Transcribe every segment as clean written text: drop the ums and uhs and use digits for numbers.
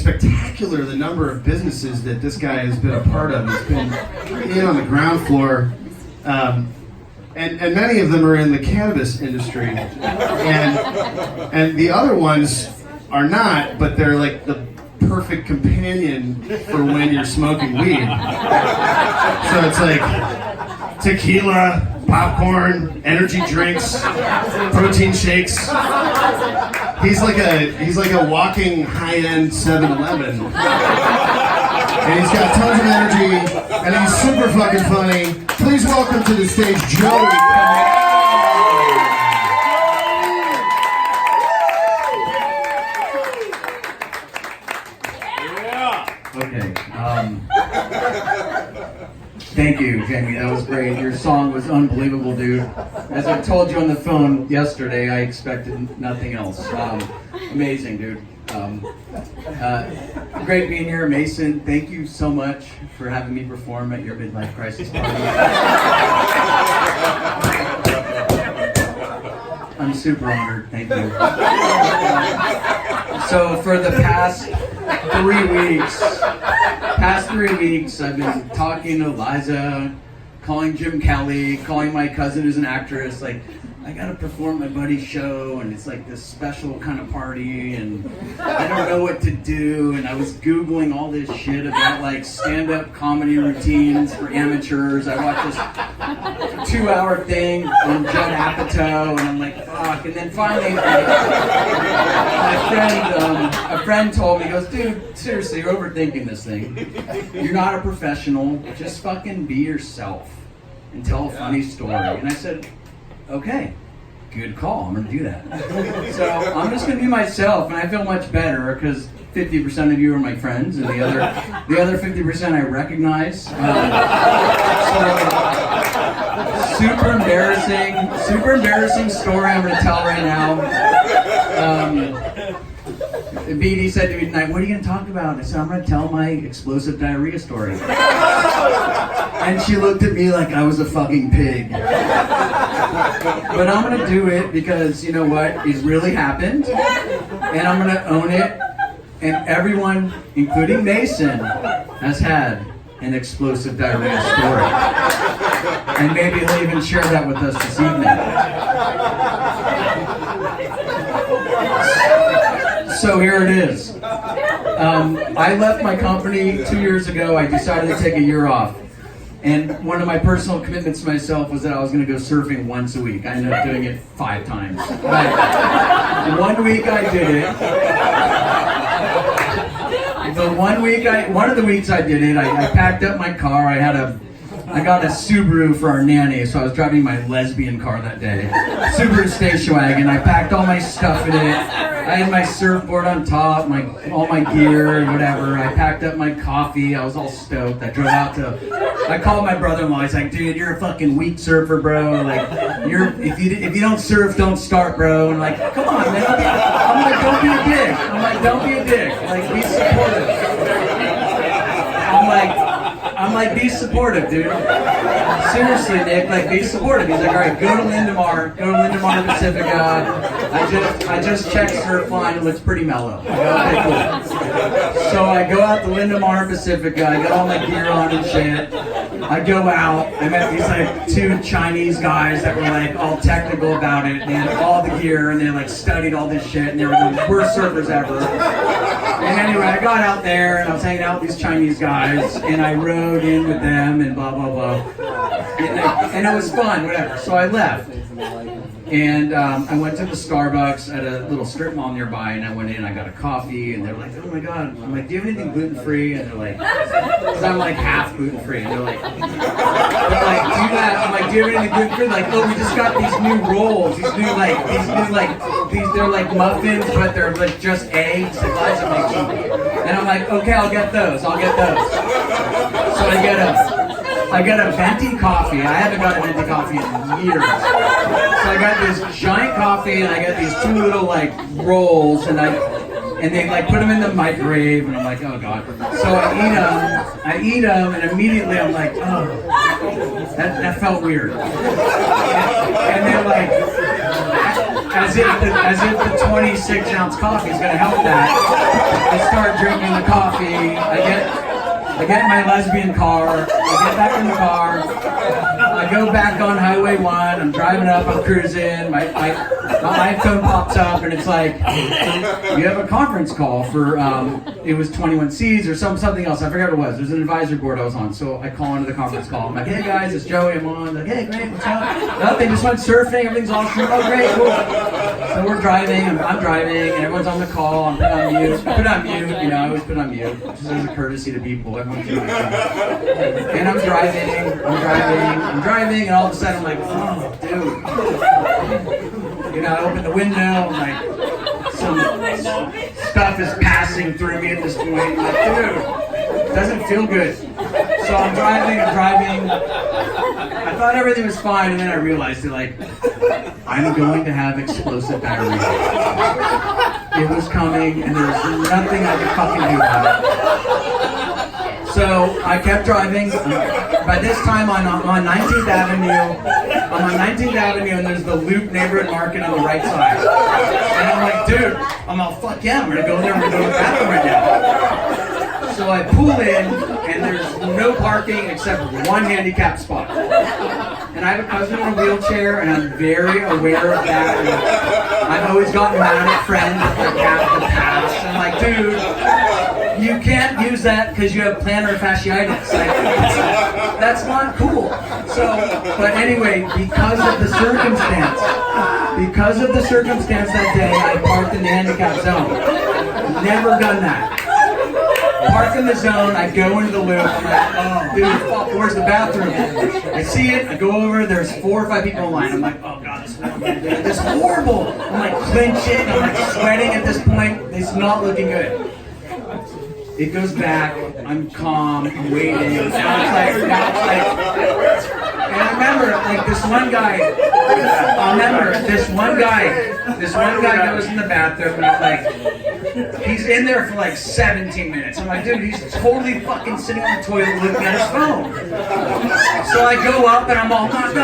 spectacular the number of businesses that this guy has been a part of. He's been in on the ground floor. And many of them are in the cannabis industry. And the other ones are not, but they're like the perfect companion for when you're smoking weed. So it's like tequila, popcorn, energy drinks, protein shakes. He's like a walking high-end 7-Eleven. And he's got tons of energy, and he's super fucking funny. Please welcome to the stage, Joey. Okay. Thank you, Jamie. That was great. Your song was unbelievable, dude. As I told you on the phone yesterday, I expected nothing else. Amazing, dude. Great being here, Mason. Thank you so much for having me perform at your midlife crisis party. I'm super honored. Thank you. So for the past 3 weeks, I've been talking to Liza, calling Jim Kelly, calling my cousin who's an actress, like, I gotta perform my buddy's show, and it's like this special kind of party, and I don't know what to do, and I was Googling all this shit about like stand-up comedy routines for amateurs. I watched this 2-hour thing on Judd Apatow, and I'm like, fuck, and then finally, a friend told me, he goes, dude, seriously, you're overthinking this thing. You're not a professional, just fucking be yourself and tell a funny story. And I said, okay, good call. I'm gonna do that. So I'm just gonna be myself, and I feel much better because 50% of you are my friends, and the other 50% I recognize. So super embarrassing story I'm gonna tell right now. BD said to me tonight, "What are you gonna talk about?" I said, "I'm gonna tell my explosive diarrhea story." And she looked at me like I was a fucking pig. But I'm gonna do it because you know what? It really happened. And I'm gonna own it. And everyone, including Mason, has had an explosive diarrhea story. And maybe he'll even share that with us this evening. So here it is. I left my company 2 years ago. I decided to take a year off. And one of my personal commitments to myself was that I was going to go surfing once a week. I ended up doing it 5 times. But 1 week I did it. One of the weeks I did it, I packed up my car. I got a Subaru for our nanny, so I was driving my lesbian car that day. Subaru station wagon. I packed all my stuff in it. I had my surfboard on top, all my gear and whatever. I packed up my coffee. I was all stoked. I drove out I called my brother-in-law. He's like, dude, you're a fucking weak surfer, bro. Like, if you don't surf, don't start, bro. And like, come on, man. I'm like, don't be a dick. I'm like, don't be a dick. Like, be supportive. I'm like, be supportive, dude. Seriously, Nick, like, be supportive. He's like, all right, go to Lindemar Pacifica. I just checked Surfline. It looks pretty mellow. I go, okay, cool. So I go out to Lindemar Pacifica. I got all my gear on and shit. I go out. I met these like 2 Chinese guys that were like all technical about it. They had all the gear and they like studied all this shit and they were the worst surfers ever. And anyway, I got out there and I was hanging out with these Chinese guys and I rode in with them and blah blah blah. And it was fun, whatever. So I left. And I went to the Starbucks at a little strip mall nearby, and I went in, I got a coffee, and they're like, oh my god. I'm like, do you have anything gluten-free? And they're like, because I'm like half gluten-free. And they're like, do you have anything gluten-free? Like, oh, we just got these new rolls, they're like muffins, but they're like just eggs. And I'm like, okay, I'll get those. So I get a venti coffee. I haven't got a venti coffee in years. So I got this giant coffee and I got these 2 little like rolls and they like put them in the microwave and I'm like, oh god. So I eat them and immediately I'm like, oh, that felt weird. And they're like, as if the 26-ounce coffee is gonna help that. I start drinking the coffee. I get in my lesbian car. I get back in the car. I go back on Highway 1. I'm driving up. I'm cruising. My iPhone pops up and it's like, you have a conference call for it was 21Cs or something else. I forgot what it was. There's an advisory board I was on, so I call into the conference call. I'm like, hey guys, it's Joey. I'm on. Like, hey, great. What's up? Nothing. Just went surfing. Everything's awesome. Oh, great. Cool. So we're driving. I'm driving, and everyone's on the call. I'm put on mute. Put on mute. You know, I always put on mute, just as a courtesy to people. And I'm driving, and all of a sudden I'm like, oh, dude. You know, I open the window, I'm like, some stuff is passing through me at this point. I'm like, dude, it doesn't feel good. So I'm driving. I thought everything was fine, and then I realized that, like, I'm going to have explosive diarrhea. It was coming, and there was nothing I could fucking do about it. So I kept driving. By this time, I'm on 19th Avenue. I'm on 19th Avenue, and there's the Loop Neighborhood Market on the right side. And I'm like, dude, I'm all, fuck yeah, I'm gonna go there. I'm gonna go to the bathroom right now. So I pull in, and there's no parking except one handicap spot. And I have a cousin in a wheelchair, and I'm very aware of that. And I've always gotten mad at friends that like have the pass. I'm like, dude, you can't use that because you have plantar fasciitis. Like, that's not cool. So, but anyway, because of the circumstance that day, I parked in the handicap zone. Never done that. Park in the zone, I go into the loop, I'm like, oh, dude, fuck, where's the bathroom? I see it, I go over, there's 4 or 5 people in line. I'm like, oh god, this is horrible. I'm like clenching, I'm like sweating at this point. It's not looking good. It goes back, I'm calm, I'm waiting. Now it's like, and I remember, like, this one guy goes in the bathroom, and I'm like, he's in there for like 17 minutes. I'm like, dude, he's totally fucking sitting on the toilet looking at his phone. So I go up, and I'm all, knock.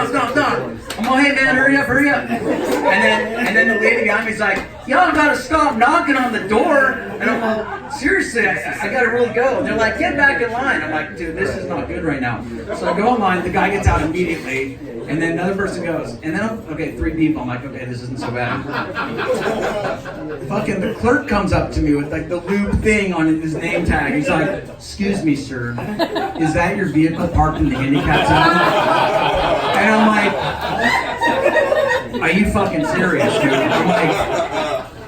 I'm all, hey man, hurry up. And then the lady behind me's like, y'all gotta stop knocking on the door. And I'm all, seriously, I gotta really go. And they're like, get back in line. I'm like, dude, this is not good right now. So I go in line, the guy gets out immediately, and then another person goes, and then, okay, 3 people. I'm like, okay, this isn't so bad. Fucking the clerk comes up to me with like the Loop thing on his name tag. He's like, excuse me, sir, is that your vehicle parked in the handicap zone? And I'm like, are you fucking serious, dude?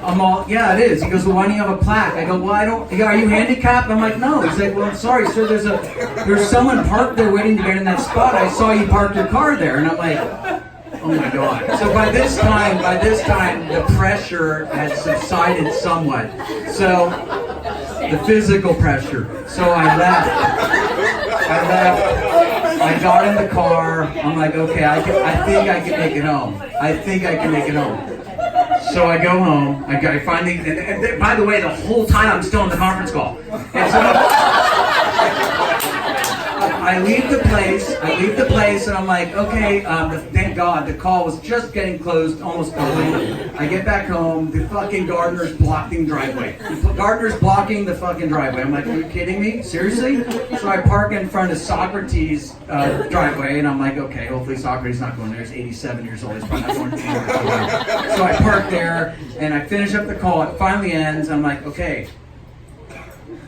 I'm all, yeah, it is. He goes, well, why don't you have a plaque? I go, well, I don't, are you handicapped? I'm like, no. He's like, well, I'm sorry, sir, there's someone parked there waiting to get in that spot. I saw you park your car there. And I'm like, oh my God. So by this time, the pressure has subsided somewhat. So, the physical pressure. So I left. I got in the car. I'm like, okay, I think I can make it home. So I go home. I finally, and by the way, the whole time I'm still on the conference call. And so I leave the place, and I'm like, okay, thank God, the call was just getting closed, almost going. I get back home, the fucking gardener's blocking driveway. The gardener's blocking the fucking driveway. I'm like, are you kidding me? Seriously? So I park in front of Socrates' driveway, and I'm like, okay, hopefully Socrates not going there. He's 87 years old. He's probably not going to So I park there, and I finish up the call. It finally ends. I'm like, okay.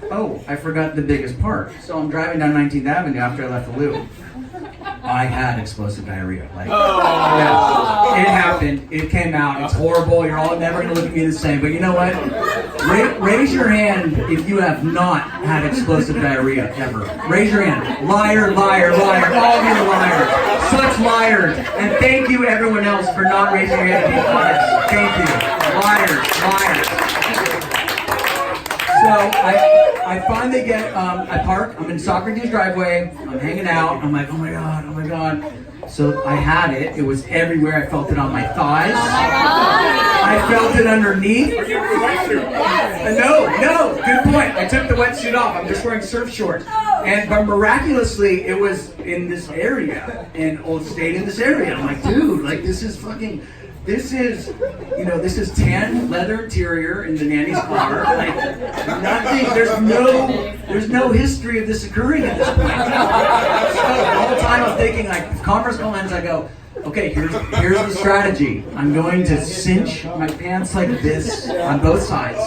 Oh, I forgot the biggest part. So I'm driving down 19th Avenue after I left the Loop. I had explosive diarrhea. Like, yeah, it happened. It came out. It's horrible. You're all never going to look at me the same. But you know what? Raise your hand if you have not had explosive diarrhea ever. Raise your hand. Liar. All of you are liars. Such liars. And thank you, everyone else, for not raising your hand to be honest. Thank you. Liars. So I finally get, I park, I'm in Socrates' driveway, I'm hanging out, I'm like, oh my God. So I had it was everywhere, I felt it on my thighs. I felt it underneath. No, good point. I took the wetsuit off, I'm just wearing surf shorts. But miraculously, it was in this area, and it stayed in this area. I'm like, dude, like this is fucking... this is, this is tan leather interior in the nanny's car. Like, nothing, there's no history of this occurring at this point. So all the time I'm thinking, like, conference call ends, I go, okay, here's the strategy. I'm going to cinch my pants like this on both sides.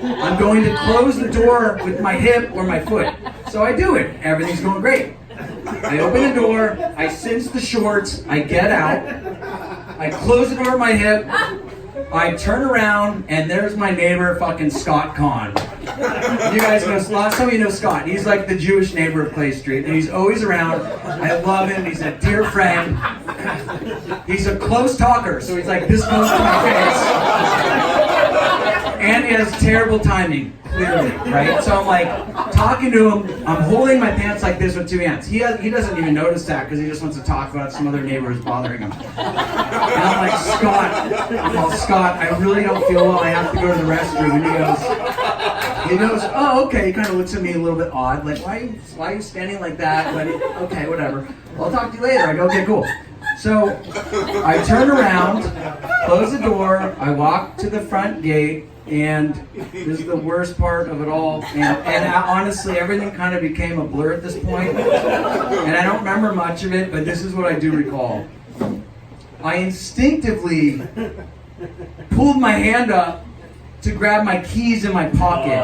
I'm going to close the door with my hip or my foot. So I do it. Everything's going great. I open the door, I cinch the shorts, I get out, I close the door with my hip, I turn around, and there's my neighbor, fucking Scott Kahn. You guys know, some of you know Scott. He's like the Jewish neighbor of Clay Street, and he's always around. I love him. He's a dear friend. He's a close talker, so he's like this close to my face. And he has terrible timing, clearly, right? So I'm like talking to him. I'm holding my pants like this with two hands. He doesn't even notice that because he just wants to talk about some other neighbor who's bothering him. And I'm like, Scott, I really don't feel well. I have to go to the restroom. And he goes, oh, okay. He kind of looks at me a little bit odd, like, why are you standing like that? But okay, whatever. I'll talk to you later. I go, okay, cool. So I turn around, close the door, I walk to the front gate, and this is the worst part of it all. And honestly, everything kind of became a blur at this point. And I don't remember much of it, but this is what I do recall. I instinctively pulled my hand up to grab my keys in my pocket.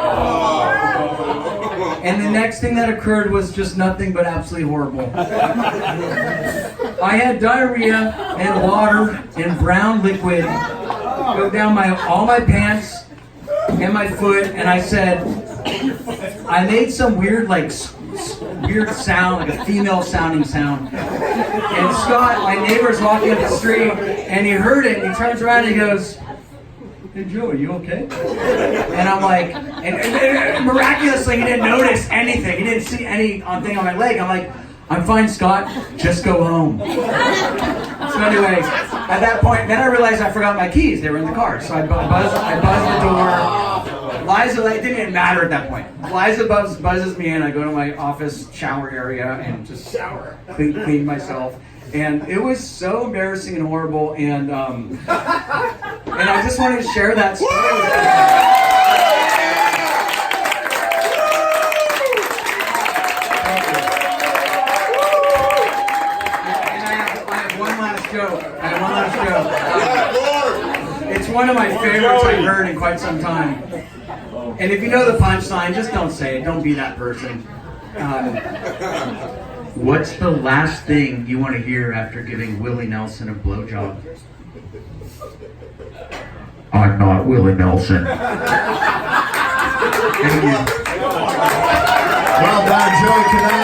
And the next thing that occurred was just nothing but absolutely horrible. I had diarrhea and water and brown liquid go down all my pants and my foot, and I said, I made some weird sound, like a female sounding sound. And Scott, my neighbor's walking up the street, and he heard it, and he turns around and he goes, hey Joe, are you okay? And I'm like, and miraculously he didn't notice anything. He didn't see anything on my leg. I'm like, I'm fine, Scott, just go home. So anyways, at that point, then I realized I forgot my keys. They were in the car. So I buzzed the door. Liza, it didn't even matter at that point. Liza buzzes me in. I go to my office shower area and just clean myself. And it was so embarrassing and horrible. And I just wanted to share that story with you. I have one last joke. It's one of my favorites I've heard in quite some time. And if you know the punchline, just don't say it. Don't be that person. What's the last thing you want to hear after giving Willie Nelson a blowjob? I'm not Willie Nelson. Well done, Joey.